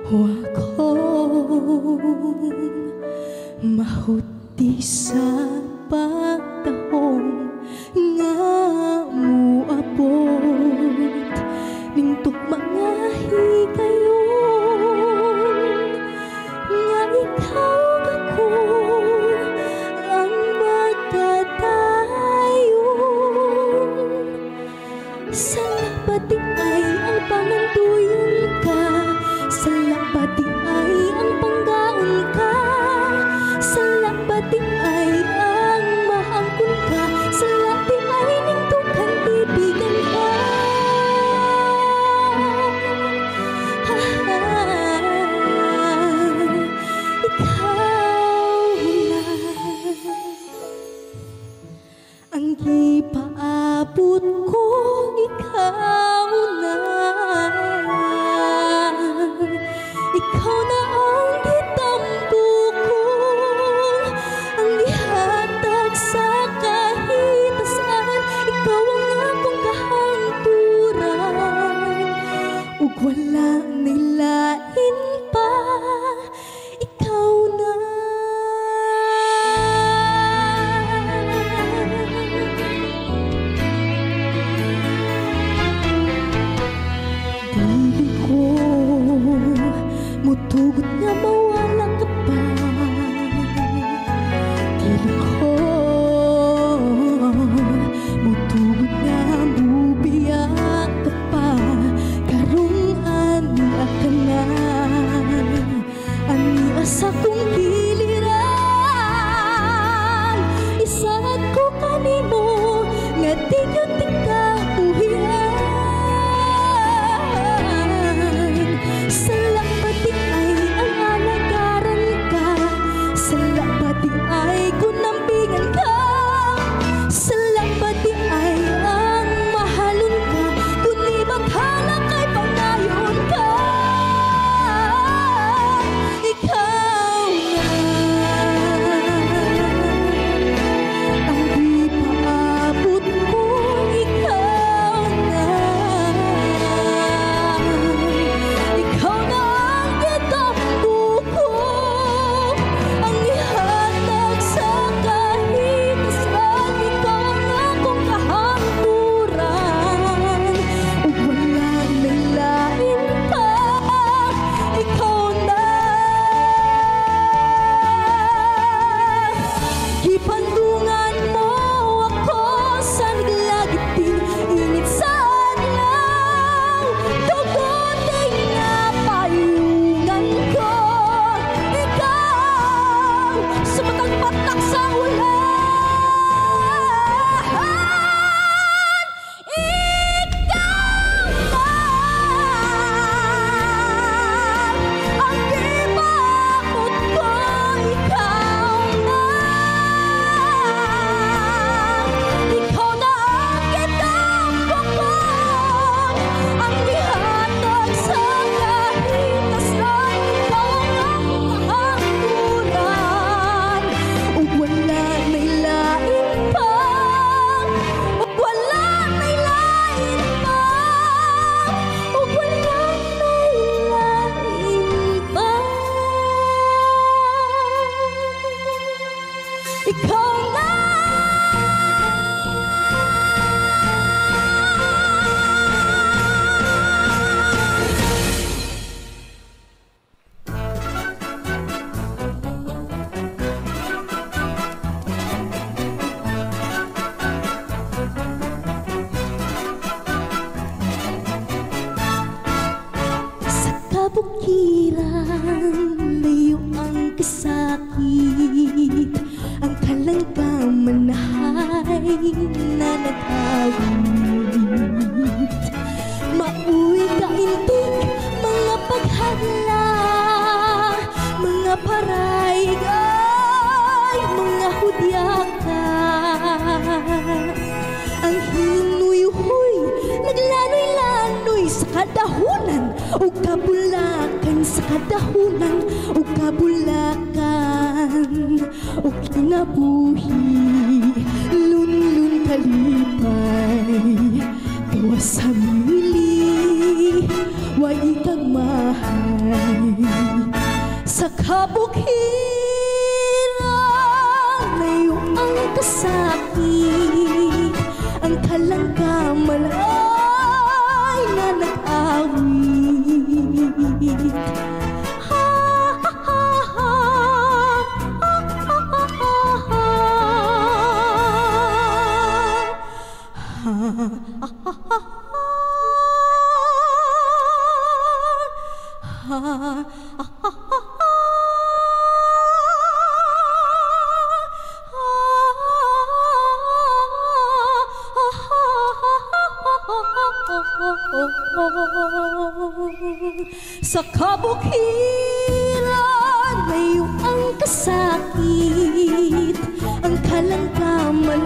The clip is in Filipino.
Wakong mahuti sa pagtahong nga muabot ning tugmang higayon nga ikaw ako ang magkadayon. Sa labati ay ang panganduyon ka, sa labati ay ang panggaon ka, sa labati ay ang maangkon ka, sa labati ay ningtukan bibigan ka. Ikaw lang ang gipaabot ko, ikaw na. Ikaw na ang gitampo ko, ang gihatag sa kahitasan. Ikaw ang akong kahangturan, ug wala nilain pa, ikaw na. Dili ko mutugot nga mawala ka pa, dili ko mutugot nga mubiyak ka pa. Karong ani ka na, ani asa kong giliran, isad ko kanimo nga di gyud ka uhian. Sa labati ay ang alagaran ka, sa labati ay kunambingan ka, sa labati ay ang mahalon ka, kundi maghala kay pangayon ka. Ikaw na ang di paabot ko, ikaw na. Ikaw na ang gitampo ko, ang ihatag sa kahitasan. Ikaw ang akong kahangturan, ug wala nilain pa, ikaw na. Gipandungan mo ako sa naglagiting init sa adlaw, tuguting nga payungan ko. Ikaw sa matang patak sa ulan, ikaw na ang gipaabot ko, ikaw na. Ikaw na ang gitampo ko, ang gihatag sa kahitasan. Ikaw ang akong kahangturan, ug wala nilain pa, ug wala nilain pa, ug wala nilain pa. Ikaw na. Sa kabukiran, layo ang kasakit, ang kalangkaman ay nanatawid. Mauwi kaintig mga paghadla, mga paraygay, mga hudyaka. Ang hinuy-huy naglanoy-lanoy sa kadahunan, o kabulakan sa kadahunan, o kabulakan, o kinabuhi lun-lun kalipay, gawas sa mili, way ikag mahal. kabukhiran ngayon ang kasakit, ang kalangkaman ay na nag-awit. Sa kabukhiran ngayon ang kasakit, ang kalangkaman